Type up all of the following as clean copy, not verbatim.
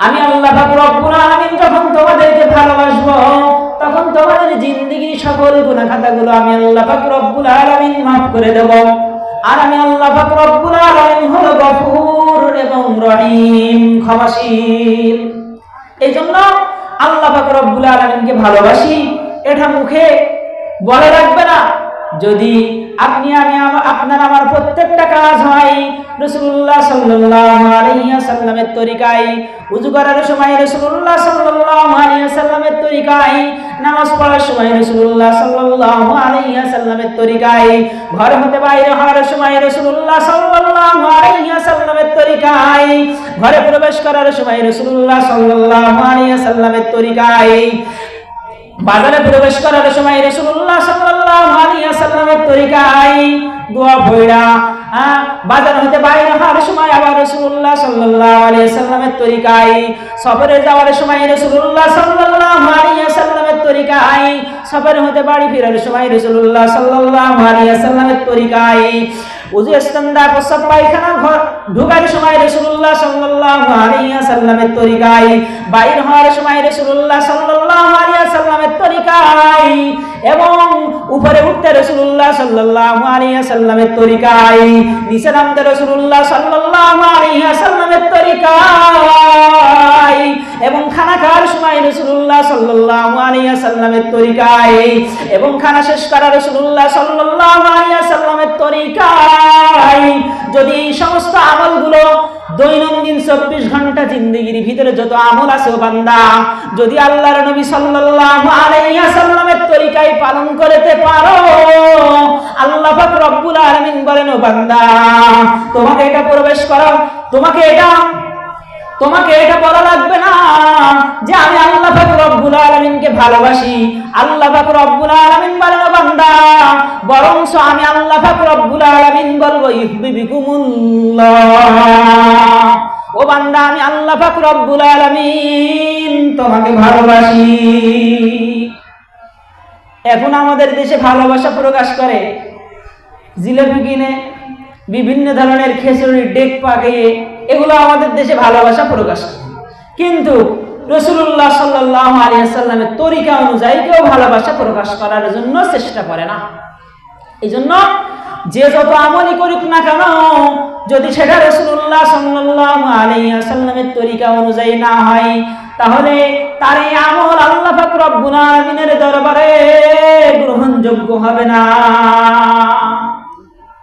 আমি আল্লাহ পাক রব্বুল আলামিন যখন তোমাদেরকে ভালোবাসবো তখন তোমাদের জিন্দেগির সকল গুনাহ খাতাগুলো আমি আল্লাহ পাক রব্বুল আলামিন মাফ করে দেব। আর আমি আল্লাহ পাক রব্বুল আলামিন হলো গফুর এবং রহিম, ক্ষমাশীল। এই জন্য আল্লাহ পাক রব্বুল আলামিনকে ভালোবাসি এটা মুখে বলে রাখবে না। যদি আপনার আমার প্রত্যেকটা কাজ হয় রাসূলুল্লাহ সাল্লাল্লাহু আলাইহি ওয়াসাল্লামের তরিকায়, ওযু করার সময় রাসূলুল্লাহ সাল্লাল্লাহু আলাইহি ওয়াসাল্লামের তরিকায়, নামাজ পড়ার সময় রাসূলুল্লাহ সাল্লাল্লাহু আলাইহি ওয়াসাল্লামের তরিকায়, ঘর হতে বাইরে হওয়ার সময় রাসূলুল্লাহ সাল্লাল্লাহু আলাইহি ওয়াসাল্লামের তরিকায়, ঘরে প্রবেশ করার সময় রাসূলুল্লাহ সাল্লাল্লাহু আলাইহি ওয়াসাল্লামের তরিকায়, বাজারে প্রবেশ করার সময় রাসূলুল্লাহ সাল্লাল্লাহু আলাইহি ওয়াসাল্লামের তরিকায় দোয়া পড়া, বাজার হতে বাইরে হওয়ার সময় আবার রাসূলুল্লাহ সাল্লাল্লাহু আলাইহি ওয়াসাল্লামের তরিকায়, সফরে যাওয়ার সময় রাসূলুল্লাহ সাল্লাল্লাহু আলাইহি ওয়াসাল্লামের তরিকায়, সফর হতে বাড়ি ফেরার সময় রাসূলুল্লাহ সাল্লাল্লাহু আলাইহি ওয়াসাল্লামের তরিকায়, ওযু ইস্তেনজা প্রস্রাব পায়খানা ঘর ঢোকার সময় রাসূলুল্লাহ সাল্লাল্লাহু আলাইহি ওয়াসাল্লামের তরিকায়, বাইর হওয়ার সময় রাসূলুল্লাহ সাল্লাল্লাহু আলাইহি ওয়াসাল্লামের তরিকায়, এবং উপরে উঠতে রাসূলুল্লাহ সাল্লাল্লাহু আলাইহি ওয়াসাল্লামের তরিকায়, নিচে নামতে রাসূলুল্লাহ সাল্লাল্লাহু আলাইহি ওয়াসাল্লামের তরিকায়, এবং খানা খাওয়ার সময় রাসূলুল্লাহ সাল্লাল্লাহু আলাইহি ওয়াসাল্লামের তরিকায়, এবং খানা শেষ করা রাসূলুল্লাহ সাল্লাল্লাহু আলাইহি ওয়াসাল্লামের তরিকায়। যদি এই সমস্ত আমলগুলো দৈনন্দিন 24 ঘন্টা জিন্দেগির ভিতরে যত আমল আছে ও বান্দা, যদি আল্লাহর নবী সাল্লাল্লাহু আলাইহি ওয়াসাল্লামের তরিকায় পালন করতে পারো, আল্লাহ পাক রব্বুল আলামিন বলেন ও বান্দা তোমাকে এটা প্রবেশ করো, তোমাকে এটা বলা লাগবে না যে আমি আল্লাহ পাক রব্বুল আলামিনকে ভালোবাসি। আল্লাহ পাক রব্বুল আলামিন বলেন ও বান্দা বরঞ্চ আমি আল্লাহ পাক রব্বুল আলামিন বলবো ইউহিব্বুকুমুল্লাহ, ও বান্দা আমি আল্লাহ পাক রব্বুল আলামিন তোমাকে ভালোবাসি। এখন আমাদের দেশে ভালোবাসা প্রকাশ করে জিলাপি কিনে, বিভিন্ন ধরনের খিচুড়ি ডেক পাকিয়ে, এগুলো আমাদের দেশে ভালোবাসা প্রকাশ করে। কিন্তু রাসূলুল্লাহ সাল্লাল্লাহু আলাইহি ওয়াসাল্লামের তরিকা অনুযায়ী কেউ ভালোবাসা প্রকাশ করার জন্য চেষ্টা করে না। এই জন্য যে যত আমলই করুক না কেন, যদি সেটা রাসূলুল্লাহ সাল্লাল্লাহু আলাইহি ওয়াসাল্লামের তরিকা অনুযায়ী না হয়, তাহলে তার এই আমল আল্লাহ পাক রব্বুল আলামিনের দরবারে গ্রহণযোগ্য হবে না।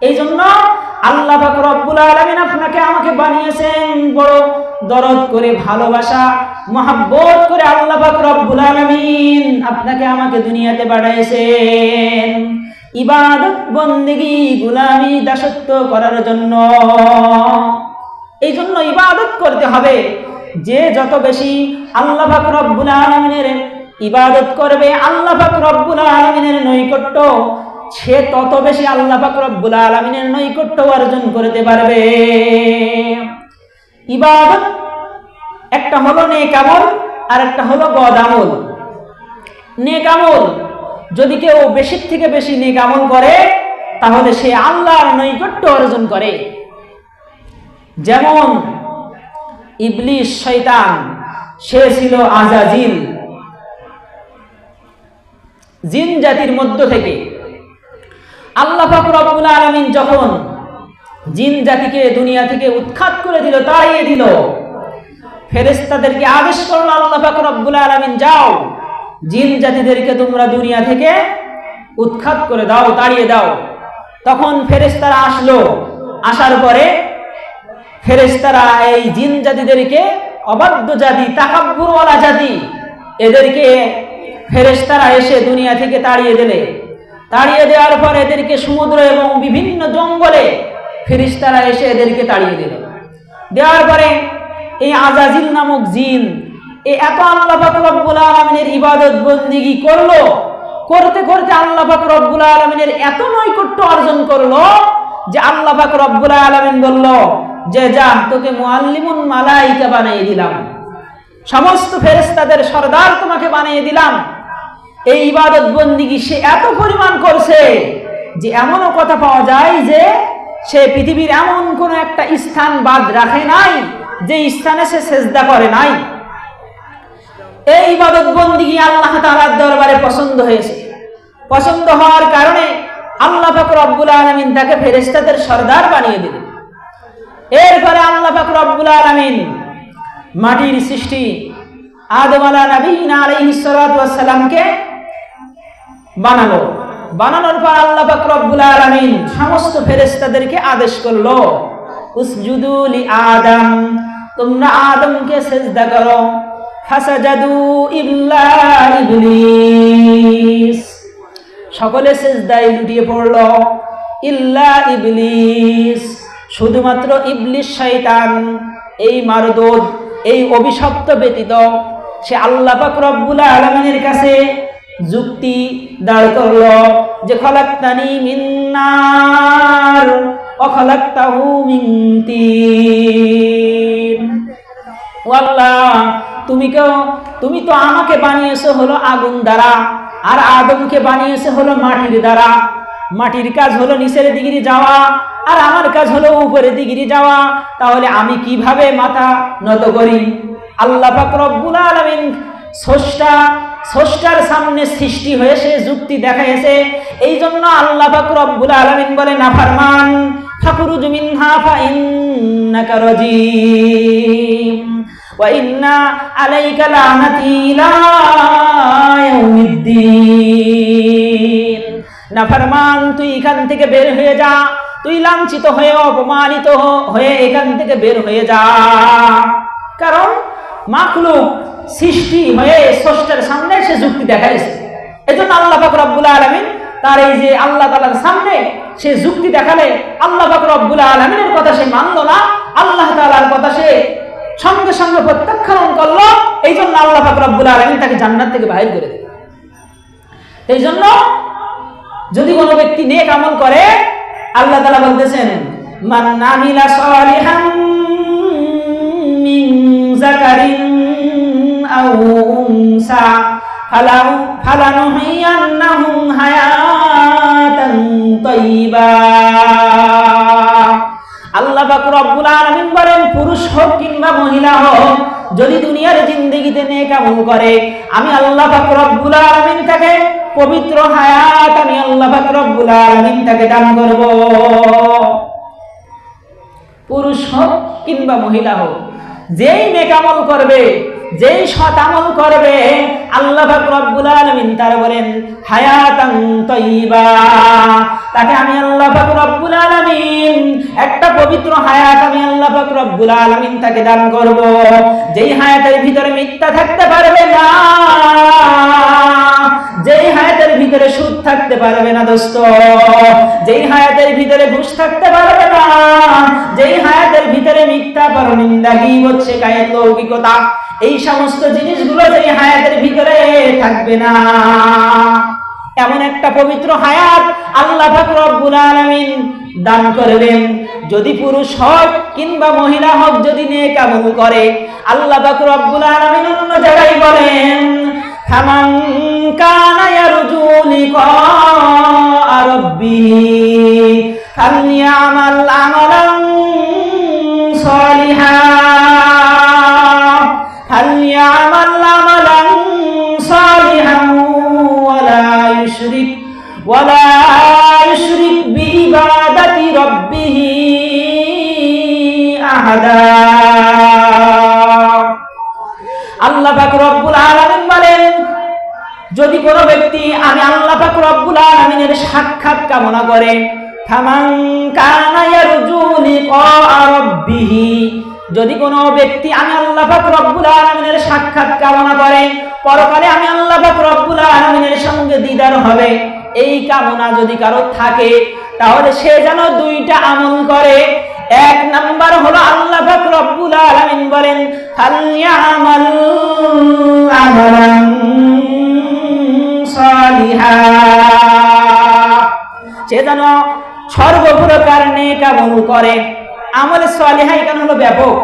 এই জন্য আল্লাহ পাক রব্বুল আলামিন আপনাকে আমাকে বানিয়েছেন বড় দরদ করে, ভালোবাসা মহব্বত করে আল্লাহ পাক রব্বুল আলামিন আপনাকে আমাকে দুনিয়াতে পাঠিয়েছেন ইবাদত বন্দেগী গোলামি দাসত্ব করার জন্য। এই জন্য ইবাদত করতে হবে। যে যত বেশি আল্লাহ পাক রব্বুল আলামিনের ইবাদত করবে, আল্লাহ পাক রব্বুল আলামিনের নৈকট্য, সে তত বেশি আল্লাহ পাক রব্বুল আলামিনের নৈকট্য অর্জন করতে পারবে। ইবাদত একটা হলো নেক আমল আর একটা হলো বদ আমল। নেক আমল যদি কেউ বেশি থেকে বেশি নেক আমল করে তাহলে সে আল্লাহর নৈকট্য অর্জন করে। যেমন ইবলিস শয়তান, সে ছিল আজাজিল, জিন জাতির মধ্য থেকে। আল্লাহ পাক রব্বুল আলামিন যখন জিন জাতিকে দুনিয়া থেকে উৎখাত করে দিল, তাড়িয়ে দিল, ফেরেশতাদেরকে আদেশ করল আল্লাহ পাক রব্বুল আলামিন যাও জিন জাতিদেরকে তোমরা দুনিয়া থেকে উৎখাত করে দাও, তাড়িয়ে দাও। তখন ফেরেশতারা আসলো, আসার পরে ফেরেশতারা এই জিন জাতিদেরকে, অবাধ্য জাতি, তাকাব্বুরওয়ালা জাতি, এদেরকে ফেরেশতারা এসে দুনিয়া থেকে তাড়িয়ে দিলে, তাড়িয়ে দেওয়ার পর এদেরকে সমুদ্র এবং বিভিন্ন জঙ্গলে ফেরেশতারা এসে এদেরকে তাড়িয়ে দিল। দেওয়ার পরে এই আজাজিল নামক জিন এত আল্লাহ পাক রব্বুল আলামিনের ইবাদত বন্দেগী করলো, করতে করতে আল্লাহ পাক রব্বুল আলামিনের এত নৈকট্য অর্জন করলো যে আল্লাহ পাক রব্বুল আলামিন বলল যে যা, তোকে মুআল্লিমুল মালাইকা বানিয়ে দিলাম, সমস্ত ফেরেশতাদের সরদার তোমাকে বানিয়ে দিলাম। এই ইবাদত বন্দেগী সে এত পরিমাণ করছে যে এমনও কথা পাওয়া যায় যে সে পৃথিবীর এমন কোন একটা স্থান বাদ রাখে নাই যে স্থানে সে সেজদা করে নাই, এই ইবাদত বন্দেগী আল্লাহ তাআলার দরবারে পছন্দ হয়েছে। পছন্দ হওয়ার কারণে আল্লাহ পাক রব্বুল আলামিন তাকে ফেরেশতাদের সরদার বানিয়ে দিলেন। এরপরে আল্লাহ পাক রব্বুল আলামিন মাটির সৃষ্টি আদম আলাইহিস সালাতু ওয়াস সালামকে বানালো। বানানোর পর আল্লাহ পাক রব্বুল আলামিন সমস্ত ফেরেশতাদেরকে আদেশ করলো, উসজুদু লি আদম, তোমরা আদমকে সিজদা করো। ফাসাজাদু ইল্লা ইবলিস, সকলে সিজদায় লুটিয়ে পড়ল। ইল্লা ইবলিস, শুধুমাত্র ইবলিস শয়তান, এই মারদুদ, এই অভিশপ্ত ব্যতীত সে আল্লাহ পাক রব্বুল আলামিনের কাছে যুক্তি দাঁড় করলো যে খলাকতানি মিন নার ওয়া খলাকতাহু মিন তিন। ও আল্লাহ, তুমি তো আমাকে বানিয়েছো হলো আগুন দ্বারা, আর আদমকে বানিয়েছো হলো মাটির দ্বারা। মাটির কাজ হলো নিচের দিকে যাওয়া, আর আমার কাজ হলো উপরের দিকে যাওয়া। তাহলে আমি কিভাবে মাথা নত করি? আল্লাহ পাক রব্বুল আলামিন স্রষ্টার সামনে সৃষ্টি হয়ে সে যুক্তি দেখাইছে। এই জন্য আল্লাহ পাক রব্বুল আলামিন বলে, নাফরমান ফাখরুজ মিনহা ফাইন্নাকা রাজিম ওয়া ইন্না আলাইকা লানাতি ইলা ইয়াউমিদ্দিন। নাফরমান, তুই এখান থেকে বের হয়ে যা, তুই লাঞ্ছিত হয়ে অপমানিত হয়ে এখান থেকে বের হয়ে যা। কারণ মাখলুক সৃষ্টি হয়ে স্রষ্টার সামনে সে যুক্তি দেখাইছে। এজন্য আল্লাহ পাক রব্বুল আলামিন তার এই যে আল্লাহ তাআলার সামনে সে যুক্তি দেখালে আল্লাহ পাক রব্বুল আলামিনের কথা সে মানল না, আল্লাহ তাআলার কথা সে সঙ্গে সঙ্গে প্রত্যাখ্যান করলো। এই জন্য আল্লাহ পাক রব্বুল আলামিন তাকে জান্নাত থেকে বাহির করে দিলেন। এই জন্য যদি কোনো ব্যক্তি নেক আমল করে, আল্লাহ তাআলা বলতেছেন, মান আমিলা সালিহান মিন যাকারিন আও উনসা ফালানুহিয়ান্নাহুম হায়াতান তাইয়্যিবা। আল্লাহ পাক রব্বুল আলামিন বলেন, পুরুষ হোক কিংবা মহিলা হোক, যদি দুনিয়ার জিন্দেগিতে নেক আমল করে, আমি আল্লাহ পাক রব্বুল আলামিন তাকে পবিত্র হায়াত, আমি আল্লাহ পাক রব্বুল আলামিন তাকে দান করব। পুরুষ হোক কিংবা মহিলা হোক, যেই নেক আমল করবে, যেই সৎ আমল করবে, আল্লাহ পাক রব্বুল আলামিন তার বলেন হায়াতান তাইয়্যিবা, তাকে আমি আল্লাহ পাক রব্বুল আলামিন একটা পবিত্র হায়াত আমি আল্লাহ পাক রব্বুল আলামিন তাকে দান করব। যেই হায়াতের ভিতরে মিথ্যা থাকতে পারবে না, যেই হায়াতের ভিতরে সুদ থাকতে পারবে না দোস্ত, যেই হায়াতের ভিতরে ঘুষ থাকতে পারবে না, যেই হায়াতের ভিতরে মিথ্যা, পরনিন্দা, গীবত, শিকায়েত, লৌকিকতা, এই সমস্ত জিনিসগুলো যেই হায়াতের ভিতরে থাকবে না, এমন একটা পবিত্র হায়াত আল্লাহ পাক রব্বুল আলামিন দান করবেন। যদি পুরুষ হোক কিংবা মহিলা হোক, যদি নেক আমল করে, আল্লাহ পাক রব্বুল আলামিন অন্য জায়গায় বলেন, ফামান কানা ইয়ারজু লিকা রাব্বিহি ফালইয়ামাল আমালান সালিহান ফালইয়ামাল আমালান সালিহান ওয়ালা ইউশরিক বিইবাদাতি রাব্বিহি আহাদা। আল্লাহ পাক রব্বুল আলামিন বলেন, যদি কোনো ব্যক্তি আমি আল্লাহ পাক রব্বুল আলামিনের সাক্ষাৎ কামনা করে, ফামান কানা ইয়ারজু লিকা রাব্বিহি, যদি কোনো ব্যক্তি আমি আল্লাহ পাক রব্বুল আলামিনের সাক্ষাৎ কামনা করে, পরকালে আমি আল্লাহ পাক রব্বুল আলামিনের সঙ্গে দিদার হবে, এই কামনা যদি কারো থাকে, তাহলে সে যেন দুইটা আমল করে। এক নাম্বার হলো আল্লাহ পাক রব্বুল আলামিন বলেন, ফালইয়ামাল আমালান সালিহান, সে যেন সর্বপ্রকার নেক আমল করে। আমল সালিহা এখানে হলো ব্যাপক,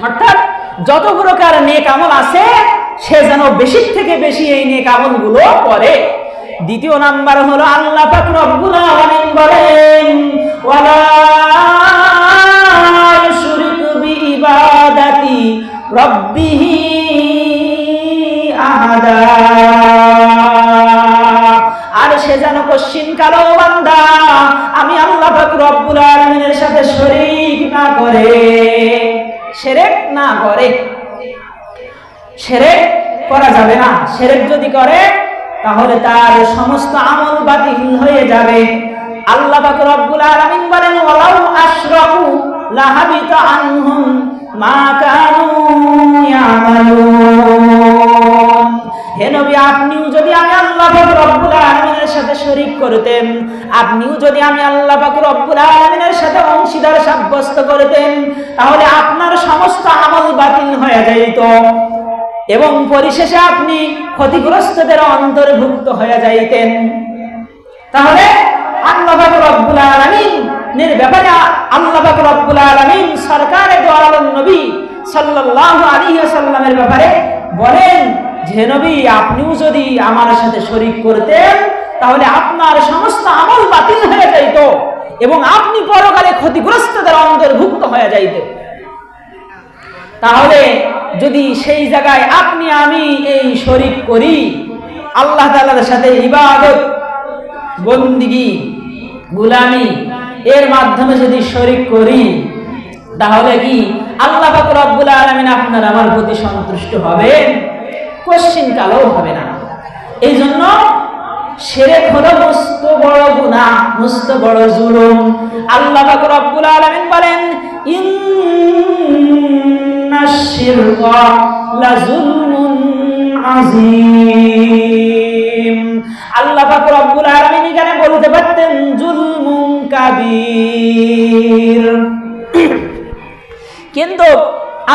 অর্থাৎ যত প্রকার নেক আমল আছে সে যেন বেশি থেকে বেশি এই নেক আমলগুলো করে। দ্বিতীয় নাম্বার হলো আল্লাহ পাক রব্বুল আলামিন বলেন, ওয়ালা ইউশরিকু বিইবাদাতি রাব্বিহি আহাদা, আর সে যেন কশ্চিন কালো বান্দা আমি আল্লাহ পাক রব্বুল আলামিনের সাথে শরীক না করে, শিরক না করে। শিরক করা যাবে না। শিরক যদি করে তাহলে তার সমস্ত আমল বাতিল হয়ে যাবে। আল্লাহ পাক রব্বুল আলামিন বলেন ওয়ালাউ আশরাকু লাহাবিতা আনহুম মা কানু ইয়ামালুন। হে নবী, আপনিও যদি আমি আল্লাহ পাক রব্বুল আলামিনের সাথে শরীক করতেন, আপনিও যদি আমি আল্লাহ পাক রব্বুল আলামিনের সাথে অংশীদার সাব্যস্ত করতেন, তাহলে আপনার সমস্ত আমল বাতিল হয়ে যেত এবং পরিশেষে আপনি ক্ষতিগ্রস্তদের অন্তর্ভুক্ত হয়ে যাইতেন। তাহলে আল্লাহ পাক রব্বুল আলামিনের ব্যাপারে আল্লাহ পাক রব্বুল আলামিন সরকারে দো আলম নবী সাল্লাল্লাহু আলাইহি ওয়াসাল্লামের ব্যাপারে বলেন যে নবী, আপনিও যদি আমার সাথে শরীক করতেন তাহলে আপনার সমস্ত আমল বাতিল হয়ে যাইত এবং আপনি পরকালে ক্ষতিগ্রস্তদের অন্তর্ভুক্ত হয়ে যাইতেন। তাহলে যদি সেই জায়গায় আপনি আমি এই শরীক করি, আল্লাহ তাআলার সাথে ইবাদত বন্দিগি গোলামি এর মাধ্যমে যদি শরীক করি, তাহলে কি আল্লাহ পাক রব্বুল আলামিন আপনার আমার প্রতি সন্তুষ্ট হবেন? কোশ্চিন কালেও হবে না। এই জন্য শিরক হলো মস্ত বড় গুনাহ, মস্ত বড় জুলুম। আল্লাহ পাক রব্বুল আলামিন বলেন ইন্নাশ শিরকা লাযুলমুন আযীম। আল্লাহ পাক রব্বুল আলামিন এখানে বলতে পারতেন জুলমুন কাবীর, কিন্তু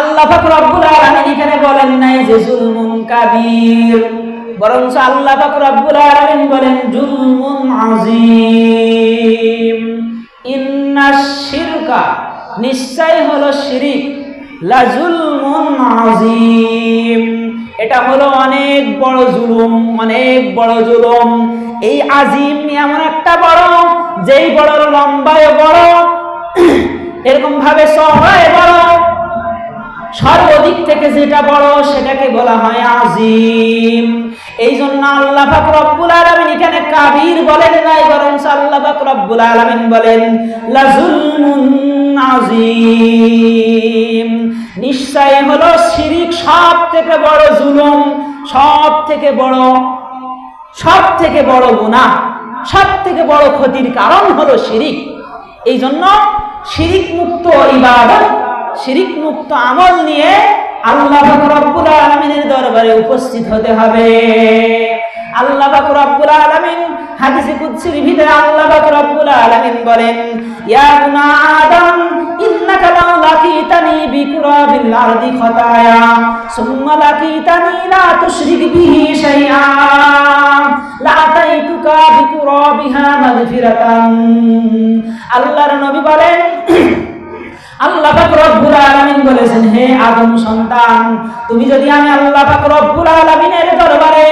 আল্লাহ পাক রব্বুল আলামিন এখানে বলেন নাই যে জুলমুন কাবীর, বরং আল্লাহ পাক রব্বুল আলামিন বলেন জুলমুন আযীম। ইন্নাশ শিরকা, নিশ্চয় হলো শিরিক, লাযুলমুন আযীম, এটা হলো অনেক বড় জুলুম, অনেক বড় জুলুম। এই আজিম এমন একটা বড়, যেই বড় লম্বায় বড়, এরকম ভাবে চওড়ায় বড়, সর্বদিক থেকে যেটা বড় সেটাকে বলা হয় আজিম। এই জন্য আল্লাহ পাক রব্বুল আলামিন এখানে কাবীর বলেন নাই, বরং আল্লাহ পাক রব্বুল আলামিন বলেন লাযুলমুন আযীম। নিশ্চয় হলো শিরিক সব থেকে বড় জুলুম, সব থেকে বড় গুনাহ, সব থেকে বড় ক্ষতির কারণ হলো শিরিক। এই জন্য শিরিক মুক্ত ইবাদত, শিরিক মুক্ত আমল নিয়ে আল্লাহ পাক রব্বুল আলামিনের দরবারে উপস্থিত হতে হবে। আল্লাহ পাক রব্বুল আলামিন হাদিসে কুদসির ভিতরে আল্লাহ পাক রব্বুল আলামিন বলেন ইয়া ইবনা আদম ইন্নাকা লাউ লাকিতানি বিকুরাবিল আরদি খাতায়া সুম্মা লাকিতানি লা তুশরিক বিহি শাইআ লা আতাইতুকা বিকুরাবিহা মাগফিরাতান। আল্লাহর নবী বলেন, আল্লাহ পাক রব্বুল আলামিন বলেছেন, হে আদম সন্তান, তুমি যদি আমি আল্লাহ পাক রব্বুল আলামিনের দরবারে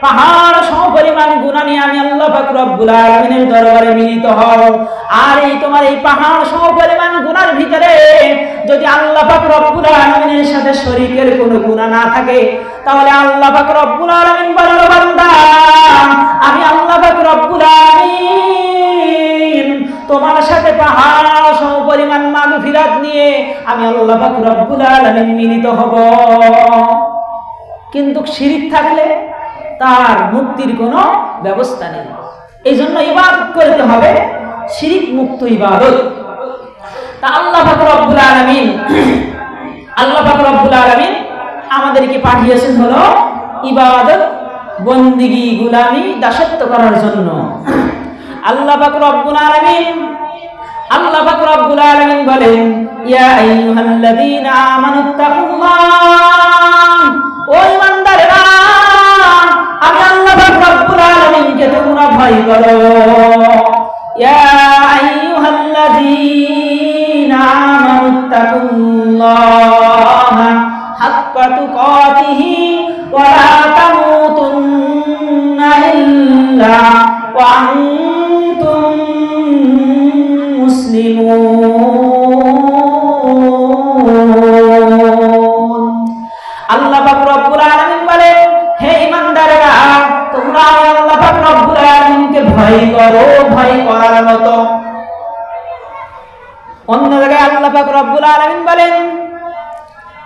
পাহাড় সমপরিমাণ গুনাহ নিয়ে আমি আল্লাহ পাক রব্বুল আলামিনের দরবারে মিলিত হও, আর এই তোমার এই পাহাড় সমপরিমাণ গুনার ভিতরে যদি আল্লাহ পাক রব্বুল আলামিনের সাথে শরীকের কোনো গুনাহ না থাকে, তাহলে আল্লাহ পাক রব্বুল আলামিন বলেন বান্দা, আমি আল্লাহ পাক রব্বুল আলামিন তোমার সাথে পাহাড় সমপরিমাণ মাগফিরাত নিয়ে আমি আল্লাহ পাক রব্বুল আলামিন মিলিত হব। কিন্তু শিরিক থাকলে তার মুক্তির কোনো ব্যবস্থা নেই। এই জন্য ইবাদত করতে হবে শিরিক মুক্ত ইবাদত। তা আল্লাহ পাক রব্বুল আলামিন আমাদেরকে পাঠিয়েছেন হলো ইবাদত, বন্দিগি, গোলামি, দাসত্ব করার জন্য। আল্লাহ পাক রব্বুল আলামিন বলেন ইয়া আইয়ুহাল্লাযীনা আমানুত্তাকুল্লাহ, ও ঈমানদারেরা, আমি আল্লাহ পাক রব্বুল আলামিনকে তোমরা ভয় করো। ইয়া আইয়ুহাল্লাযীনা আমানুত্তাকুল্লাহ হাক্কা তুকাতিহি ওয়া লা তামুতুন্না ইল্লা ওয়া আনতুম মুসলিমুন। আল্লাহ পাক রব্বুল আলামিন বলেন, হে ঈমানদারেরা, তোমরা আল্লাহ পাক রব্বুল আলামিনকে ভয় করো ভয় করার মতো। অন্য জায়গায় আল্লাহ পাক রব্বুল আলামিন বলেন,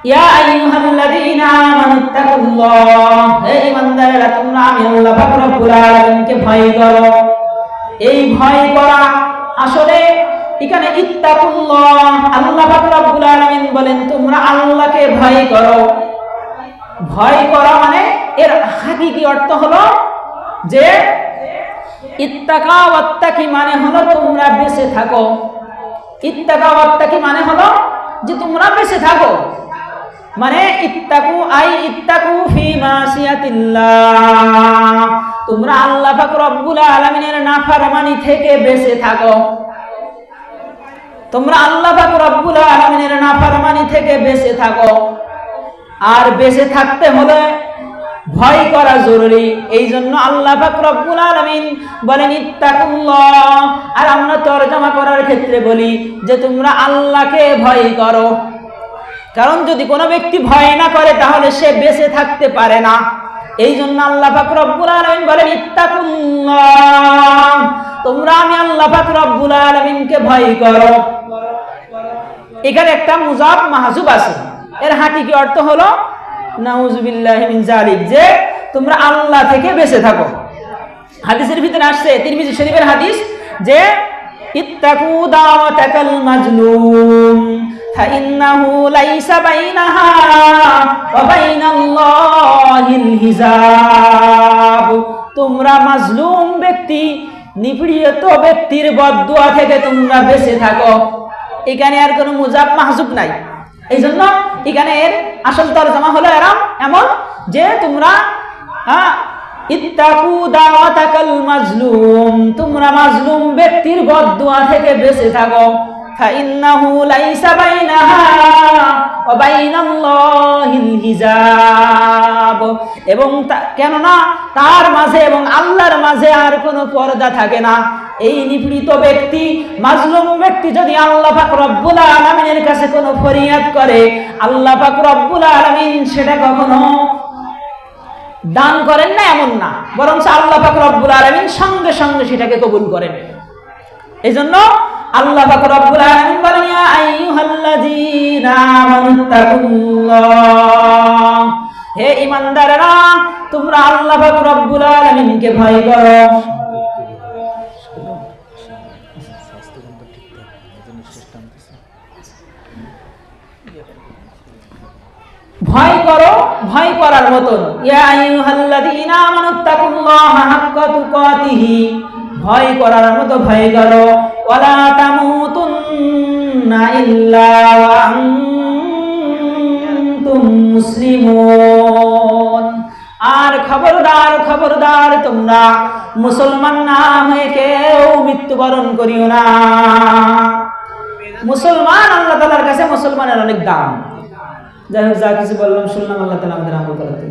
ইয়া আইয়ুহাল্লাযীনা আমানুত্তাকুল্লাহ, হে ঈমানদারেরা, তোমরা আমি আল্লাহ পাক রব্বুল আলামিনকে ভয় করো। এই ভয় করা আসলে এখানে ইত্তাকুল্লাহ, আল্লাহ পাক রব্বুল আলামিন বলেন তোমরা আল্লাহকে ভয় করো। ভয় করা মানে এর হাকিকি অর্থ হলো যে ইত্তাকা ওয়াত্তাকি মানে হলো তোমরা বেঁচে থাকো। ইত্তাকা ওয়াত্তাকি মানে হলো যে তোমরা বেঁচে থাকো, মানে ইত্তাকু আই ইত্তাকু ফি মাসিয়াতিল্লাহ, তোমরা আল্লাহ পাক রব্বুল আলামিনের নাফরমানি থেকে বেঁচে থাকো। তোমরা আল্লাহ পাক রব্বুল আলামিনের নাফরমানি থেকে বেঁচে থাকো। আর বেঁচে থাকতে হলে ভয় করা জরুরি। এই জন্য আল্লাহ পাক রব্বুল আলামিন বলেন ইত্তাকুল্লাহ। আর আমরা তরজমা করার ক্ষেত্রে বলি যে তোমরা আল্লাহকে ভয় করো, কারণ যদি কোনো ব্যক্তি ভয় না করে তাহলে সে বেঁচে থাকতে পারে না। এই জন্য আল্লাহ পাক রব্বুল আলামিন বলেন ইত্তাকুল্লাহ, তোমরা আমি আল্লাহ পাক রব্বুল আলামিনকে ভয় করো। এখানে একটা মুজাফ মাহজুব আছে, এর হাকিকি অর্থ হলো নাউজুবিল্লাহি মিন যালিক, যে তোমরা আল্লাহ থেকে বেঁচে থাকো। হাদিসের ভিতরে আসছে, তিরমিজি শরীফের হাদিস, যে ইত্তাকু দাওয়াতাকাল মাজলুম ফাইন্নাহু লাইসা বাইনাহা ওয়া বাইনাল্লাহিল হিজাব, তোমরা মাজলুম ব্যক্তি, নিপীড়িত ব্যক্তির বদদুয়া থেকে তোমরা বেঁচে থাকো। এখানে আর কোনো মুজাফ মাহজুব নাই। এই জন্য এখানে এর আসল তরজমা হলো এমন যে তোমরা ইত্তাকু দাওয়াতাকাল মাজলুম, তোমরা মাজলুম ব্যক্তির বদদুয়া থেকে বেঁচে থাকো। ফাইন্নাহু লাইসা বাইনাহা ওয়া বাইনাল্লাহিল হিজাব, এবং কেননা তার মাঝে এবং আল্লাহর মাঝে আর কোনো পর্দা থাকে না। এই নিপীড়িত ব্যক্তি, মাজলুম ব্যক্তি যদি আল্লাহ পাক রব্বুল আলামিনের কাছে কোনো ফরিয়াদ করে, আল্লাহ পাক রব্বুল আলামিন সেটা কখনো দান করেন না এমন না, বরং আল্লাহ পাক রব্বুল আলামিন সঙ্গে সঙ্গে সেটাকে কবুল করেন। এই জন্য আল্লাহ পাক রব্বুল আলামিন বলেন, ইয়া আইয়ুহাল্লাযীনা আমানুত্তাকুল্লাহ, হে ঈমানদারেরা, তোমরা আল্লাহ পাক রব্বুল আলামিনকে ভয় করো। ভয় করো ভয় করার মতন। ইয়া আইয়ুহাল্লাযীনা আমানুত্তাকুল্লাহা হাক্কা তুকাতিহি, ভয় করার মতো ভয় করো। ওয়ালা তামুতুন্না ইল্লা ওয়া আনতুম মুসলিমুন, আর খবরদার খবরদার তোমরা মুসলমান না হয়ে কেউ মৃত্যুবরণ করিও না। মুসলমান, আল্লাহ তাআলার কাছে মুসলমানের অনেক দাম। যাই হোক, যা কিছু বললাম শুনলাম, আল্লাহ তাআলা আমাদের আমল করাতে